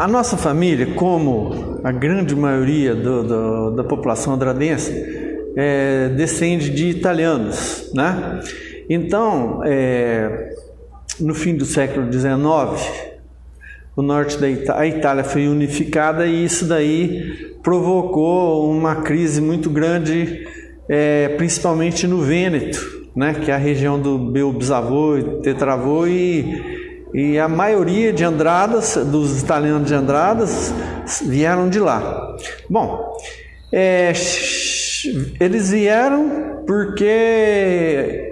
A nossa família, como a grande maioria da população andradense, descende de italianos, né? Então, no fim do século XIX, o norte a Itália foi unificada e isso daí provocou uma crise muito grande, principalmente no Vêneto, né? Que é a região do meu bisavô e tetravô, e a maioria de Andradas, dos italianos de Andradas, vieram de lá. Bom, eles vieram porque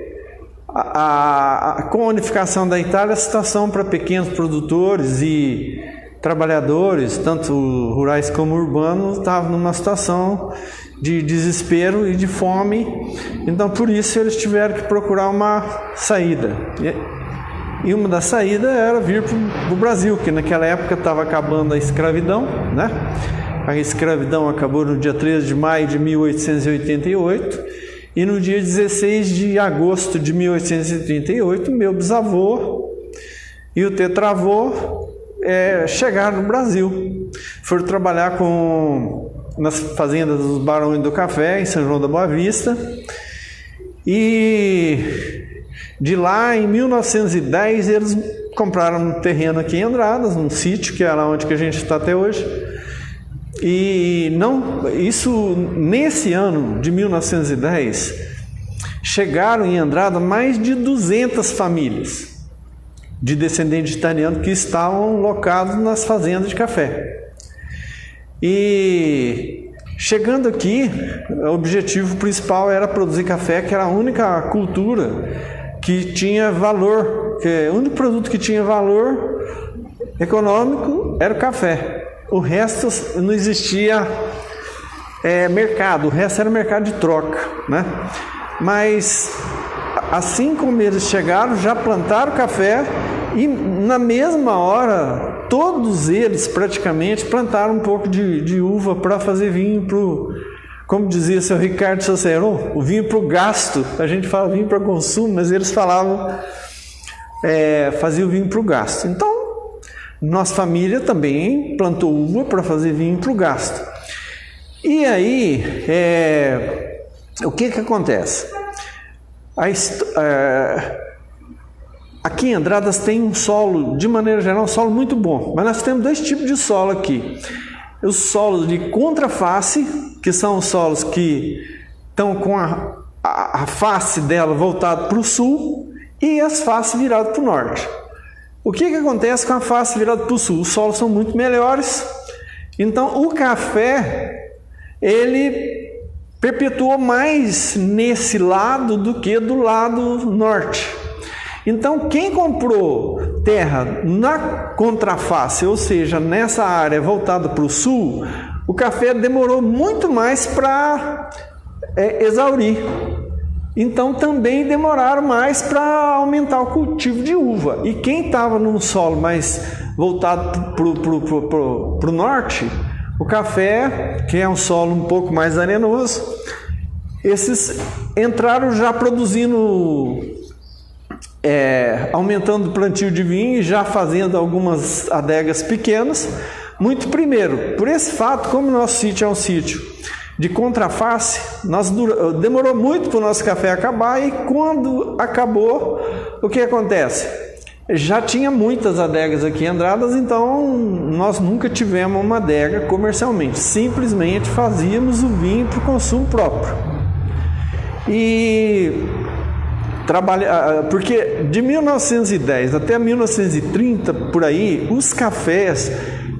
com a unificação da Itália, a situação para pequenos produtores e trabalhadores, tanto rurais como urbanos, estava numa situação de desespero e de fome. Então, por isso, eles tiveram que procurar uma saída. E uma das saídas era vir para o Brasil, que naquela época estava acabando a escravidão, né? A escravidão acabou no dia 13 de maio de 1888 e no dia 16 de agosto de 1838, meu bisavô e o tetravô chegaram no Brasil. Foram trabalhar nas fazendas dos Barões do Café, em São João da Boa Vista, e de lá, em 1910, eles compraram um terreno aqui em Andradas, um sítio, que é lá onde que a gente está até hoje. E nesse ano de 1910, chegaram em Andradas mais de 200 famílias de descendentes italianos que estavam locados nas fazendas de café. E chegando aqui, o objetivo principal era produzir café, que era a única cultura que tinha valor, o único produto que tinha valor econômico era o café. O resto não existia mercado, o resto era mercado de troca, né? Mas assim como eles chegaram, já plantaram café e na mesma hora, todos eles praticamente plantaram um pouco de uva para fazer vinho como dizia o seu Ricardo Cicero, o vinho para o gasto. A gente fala vinho para consumo, mas eles falavam, fazia o vinho para o gasto. Então, nossa família também plantou uva para fazer vinho para o gasto. E aí, o que acontece? Aqui em Andradas tem um solo, de maneira geral, um solo muito bom. Mas nós temos dois tipos de solo aqui. Os solos de contraface, que são os solos que estão com a face dela voltada para o sul e as faces viradas para o norte. O que acontece com a face virada para o sul? Os solos são muito melhores, então o café ele perpetuou mais nesse lado do que do lado norte. Então quem comprou terra na contraface, ou seja, nessa área voltada para o sul, o café demorou muito mais para exaurir. Então também demoraram mais para aumentar o cultivo de uva. E quem estava num solo mais voltado para o norte, o café, que é um solo um pouco mais arenoso, esses entraram já produzindo, aumentando o plantio de vinho e já fazendo algumas adegas pequenas. Muito primeiro, por esse fato, como o nosso sítio é um sítio de contraface, demorou muito para o nosso café acabar, e quando acabou, o que acontece? Já tinha muitas adegas aqui em Andradas, então nós nunca tivemos uma adega comercialmente, simplesmente fazíamos o vinho para o consumo próprio. Porque de 1910 até 1930, por aí, os cafés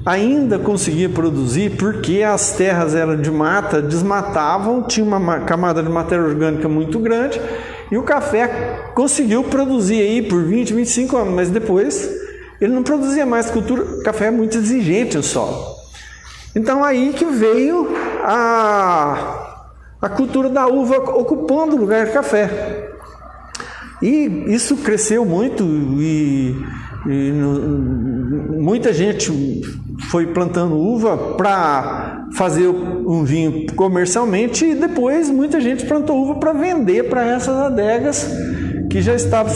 ainda conseguia produzir, porque as terras eram de mata, desmatavam, tinha uma camada de matéria orgânica muito grande, e o café conseguiu produzir aí por 20, 25 anos, mas depois ele não produzia mais cultura. O café é muito exigente no solo. Então aí que veio a cultura da uva ocupando o lugar do café. E isso cresceu muito e muita gente foi plantando uva para fazer um vinho comercialmente, e depois muita gente plantou uva para vender para essas adegas que já estavam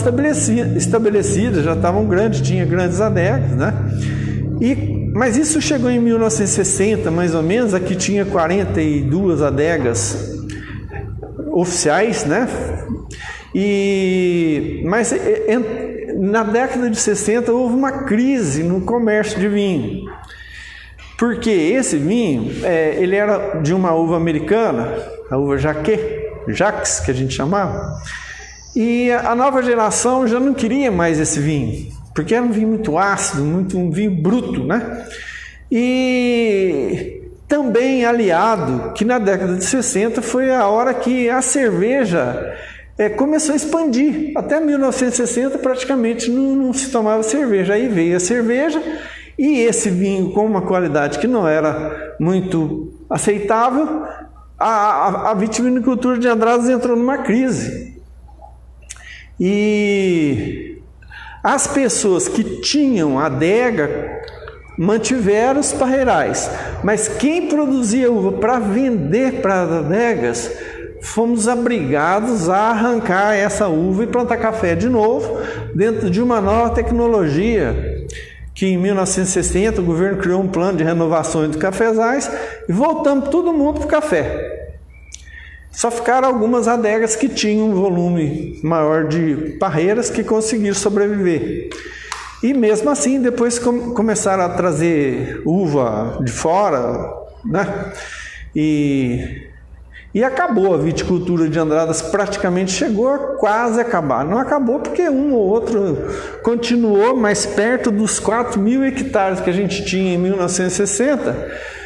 estabelecidas, já estavam grandes, tinha grandes adegas, né? Mas isso chegou em 1960, mais ou menos. Aqui tinha 42 adegas oficiais, né? Mas na década de 60 houve uma crise no comércio de vinho. Porque esse vinho, ele era de uma uva americana, a uva Jacques, que a gente chamava. E a nova geração já não queria mais esse vinho, porque era um vinho muito ácido, um vinho bruto, né? E também aliado que na década de 60 foi a hora que a cerveja começou a expandir. Até 1960 praticamente não se tomava cerveja. Aí veio a cerveja e esse vinho com uma qualidade que não era muito aceitável, a vitivinicultura de Andradas entrou numa crise. E as pessoas que tinham adega mantiveram os parreirais, mas quem produzia uva para vender para as adegas, fomos obrigados a arrancar essa uva e plantar café de novo, dentro de uma nova tecnologia, que em 1960 o governo criou um plano de renovação de cafezais, e voltamos todo mundo para o café. Só ficaram algumas adegas que tinham um volume maior de parreiras que conseguiram sobreviver. E mesmo assim, depois começaram a trazer uva de fora, né? E acabou a viticultura de Andradas, praticamente chegou a quase acabar. Não acabou porque um ou outro continuou, mas perto dos 4.000 hectares que a gente tinha em 1960,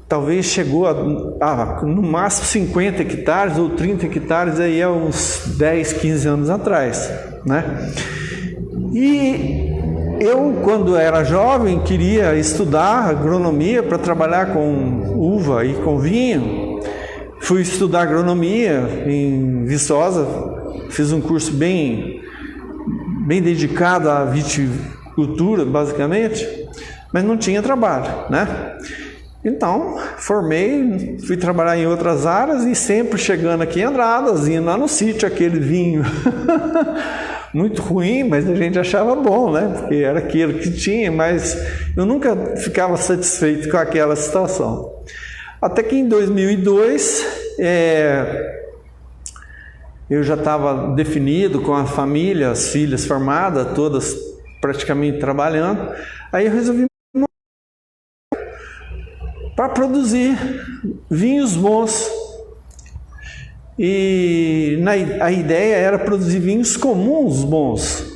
talvez chegou a no máximo 50 hectares ou 30 hectares aí há uns 10, 15 anos atrás, né? E eu, quando era jovem, queria estudar agronomia para trabalhar com uva e com vinho. Fui estudar agronomia em Viçosa, fiz um curso bem dedicado à viticultura, basicamente, mas não tinha trabalho, né? Então, formei, fui trabalhar em outras áreas e sempre chegando aqui em Andradas, indo lá no sítio, aquele vinho muito ruim, mas a gente achava bom, né? Porque era aquilo que tinha, mas eu nunca ficava satisfeito com aquela situação. Até que em 2002, eu já estava definido com a família, as filhas formadas, todas praticamente trabalhando, aí eu resolvi para produzir vinhos bons. E a ideia era produzir vinhos comuns bons.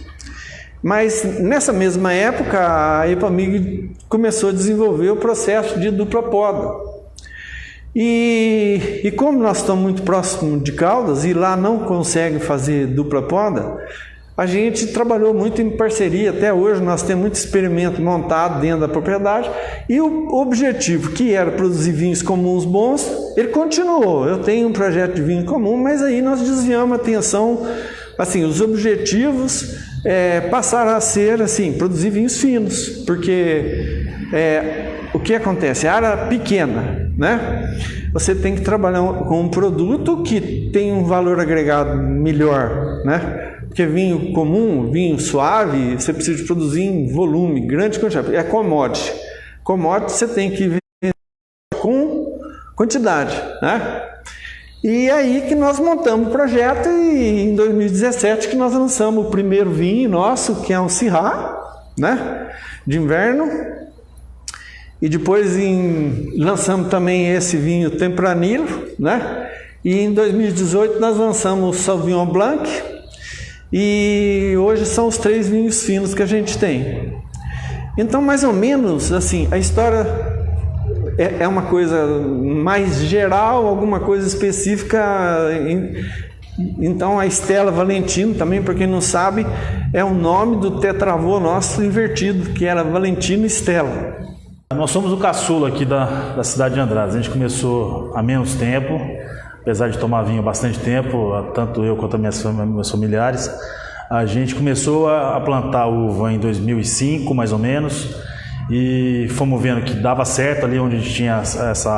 Mas nessa mesma época a Epamig começou a desenvolver o processo de dupla poda. E como nós estamos muito próximos de Caldas e lá não consegue fazer dupla poda, a gente trabalhou muito em parceria. Até hoje nós temos muito experimento montado dentro da propriedade, e o objetivo, que era produzir vinhos comuns bons, ele continuou. Eu tenho um projeto de vinho comum, mas aí nós desviamos a atenção, assim, os objetivos passaram a ser assim, produzir vinhos finos, porque o que acontece? A área pequena, né? Você tem que trabalhar com um produto que tem um valor agregado melhor, né? Porque vinho comum, vinho suave, você precisa produzir em volume, grande quantidade. É commodity. Commodity você tem que vender com quantidade, né? E aí que nós montamos o projeto, e em 2017 que nós lançamos o primeiro vinho nosso, que é um Syrah, né? De inverno. E depois lançamos também esse vinho Tempranillo, né? E em 2018 nós lançamos o Sauvignon Blanc. E hoje são os 3 vinhos finos que a gente tem. Então, mais ou menos, assim, a história é uma coisa mais geral, alguma coisa específica. Então, a Stella Valentino, também, para quem não sabe, é o nome do tetravô nosso invertido, que era Valentino Stella. Nós somos o caçula aqui da cidade de Andradas. A gente começou há menos tempo, apesar de tomar vinho há bastante tempo, tanto eu quanto meus familiares. A gente começou a plantar uva em 2005, mais ou menos, e fomos vendo que dava certo ali onde a gente tinha essa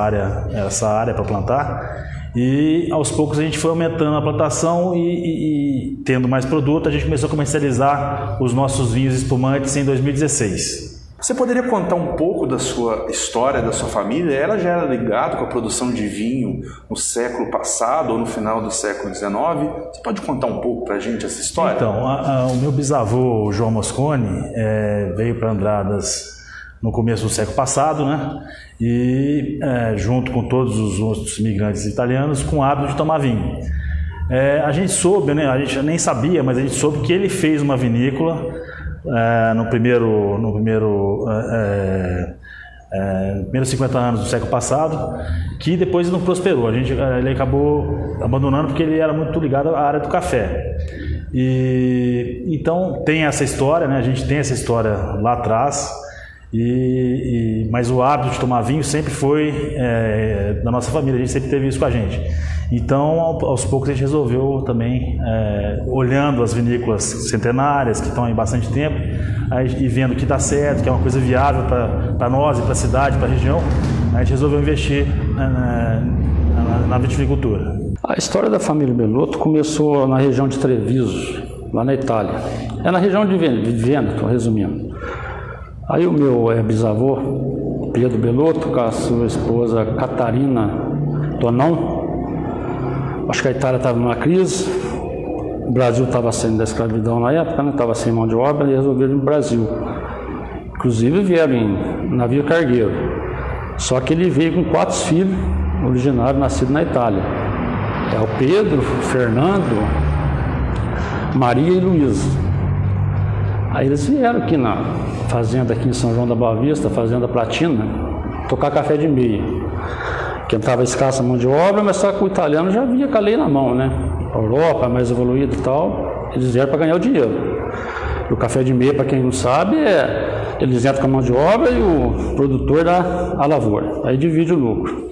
área para plantar. E aos poucos a gente foi aumentando a plantação e tendo mais produto, a gente começou a comercializar os nossos vinhos espumantes em 2016. Você poderia contar um pouco da sua história, da sua família? Ela já era ligada com a produção de vinho no século passado ou no final do século XIX? Você pode contar um pouco para a gente essa história? Então, o meu bisavô, João Mosconi, veio para Andradas no começo do século passado, né? E junto com todos os outros imigrantes italianos, com o hábito de tomar vinho. A gente soube, né? A gente nem sabia, mas a gente soube que ele fez uma vinícola nos primeiros 50 anos do século passado, que depois não prosperou. Ele acabou abandonando porque ele era muito ligado à área do café. E então tem essa história, né? A gente tem essa história lá atrás. Mas o hábito de tomar vinho sempre foi da nossa família, a gente sempre teve isso com a gente. Então, aos poucos, a gente resolveu também, olhando as vinícolas centenárias, que estão aí há bastante tempo, e vendo que dá certo, que é uma coisa viável para nós e para a cidade, para a região, a gente resolveu investir na viticultura. A história da família Bellotto começou na região de Treviso, lá na Itália. É na região de Vêneto, resumindo. Aí o meu bisavô, Pedro Bellotto, com a sua esposa Catarina Tonão, acho que a Itália estava numa crise, o Brasil estava saindo da escravidão na época, né? Estava sem mão de obra, e resolveram ir no Brasil. Inclusive vieram em navio cargueiro. Só que ele veio com 4 filhos, originários, nascidos na Itália. É o Pedro, Fernando, Maria e Luísa. Aí eles vieram aqui na fazenda aqui em São João da Boa Vista, Fazenda Platina, tocar café de meia. Que estava escassa mão de obra, mas só que o italiano já vinha com a lei na mão, né? A Europa, mais evoluída e tal, eles vieram para ganhar o dinheiro. E o café de meia, para quem não sabe, eles entram com a mão de obra e o produtor dá a lavoura. Aí divide o lucro.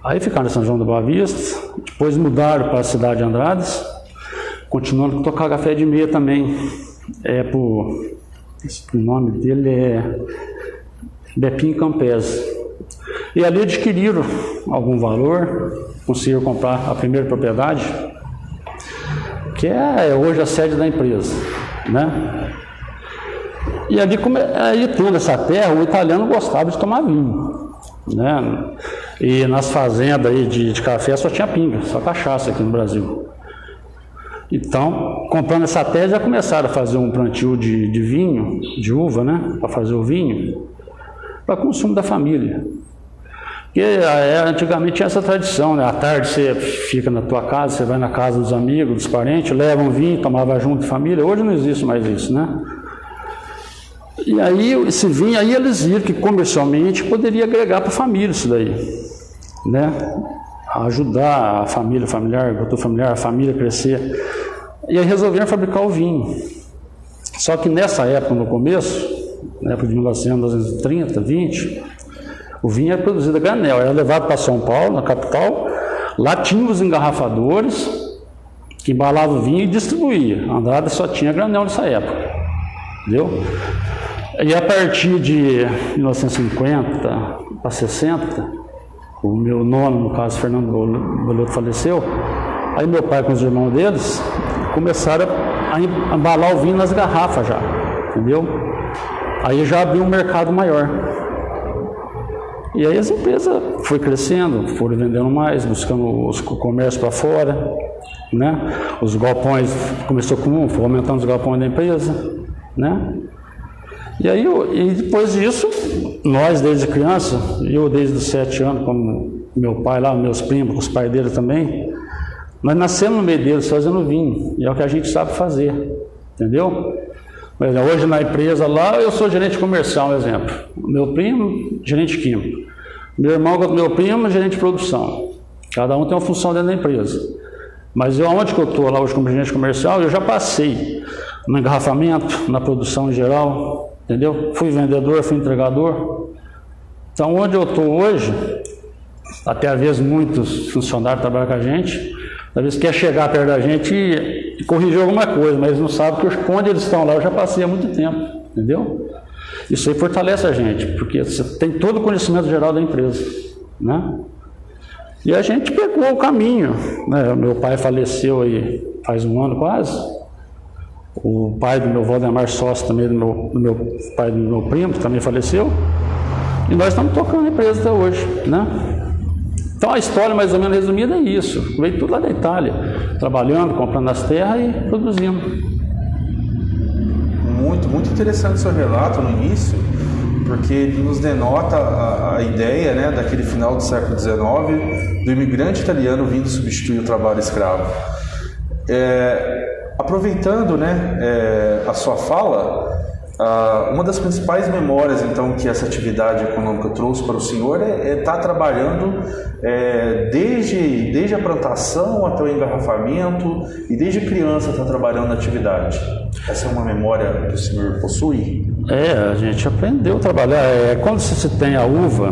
Aí ficaram em São João da Boa Vista, depois mudaram para a cidade de Andradas, continuando a tocar café de meia também. O nome dele é Bepinho Campese. E ali adquiriram algum valor, conseguiram comprar a primeira propriedade, que é hoje a sede da empresa, né? E ali, aí tendo essa terra, o italiano gostava de tomar vinho, né? E nas fazendas aí de café só tinha pinga, só cachaça aqui no Brasil. Então, comprando essa terra, já começaram a fazer um plantio de vinho, de uva, né? Para fazer o vinho, para consumo da família. Porque antigamente tinha essa tradição, né? À tarde você fica na tua casa, você vai na casa dos amigos, dos parentes, leva um vinho, tomava junto de família. Hoje não existe mais isso, né? E aí esse vinho, aí eles viram que comercialmente poderia agregar para a família isso daí, né? Ajudar a família, o agricultor familiar, a família a crescer. E aí resolveram fabricar o vinho. Só que nessa época, no começo, na época de 1930, 20, o vinho era produzido a granel, era levado para São Paulo, na capital. Lá tinha os engarrafadores que embalavam o vinho e distribuía. Andradas só tinha granel nessa época, entendeu? E a partir de 1950 para 60, o meu nono, no caso, Fernando Bellotto, faleceu. Aí meu pai com os irmãos deles começaram a embalar o vinho nas garrafas já, entendeu? Aí já abriu um mercado maior. E aí as empresas foram crescendo, foram vendendo mais, buscando o comércio para fora, né? Os galpões, começou com um, foi aumentando os galpões da empresa, né? E aí, depois disso, nós desde criança, eu desde os 7 anos, como meu pai lá, meus primos, os pais dele também, nós nascemos no meio deles fazendo vinho, e é o que a gente sabe fazer, entendeu? Mas hoje na empresa lá, eu sou gerente comercial, exemplo. Meu primo, gerente químico. Meu irmão, meu primo, gerente de produção. Cada um tem uma função dentro da empresa. Mas onde que eu estou lá hoje como gerente comercial, eu já passei no engarrafamento, na produção em geral, entendeu? Fui vendedor, fui entregador. Então, onde eu estou hoje, até às vezes muitos funcionários trabalham com a gente, às vezes quer chegar perto da gente e corrigir alguma coisa, mas não sabe que onde eles estão lá eu já passei há muito tempo, entendeu? Isso aí fortalece a gente, porque você tem todo o conhecimento geral da empresa, né? E a gente pegou o caminho, né? Meu pai faleceu aí faz um ano quase. O pai do meu Valdemar, sócio também do meu pai do meu primo, que também faleceu. E nós estamos tocando a empresa até hoje, né? Então a história mais ou menos resumida é isso. Veio tudo lá da Itália, trabalhando, comprando as terras e produzindo. Muito interessante o seu relato no início, porque ele nos denota a ideia, né, daquele final do século XIX, do imigrante italiano vindo substituir o trabalho escravo. Aproveitando, né, a sua fala, uma das principais memórias, então, que essa atividade econômica trouxe para o senhor é estar trabalhando desde a plantação até o engarrafamento e desde criança estar trabalhando na atividade. Essa é uma memória que o senhor possui? A gente aprendeu a trabalhar. Quando você tem a uva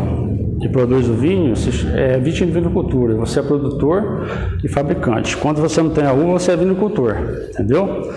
e produz o vinho, é vitivinicultura. Você é produtor e fabricante. Quando você não tem a uva, você é vinicultor, entendeu?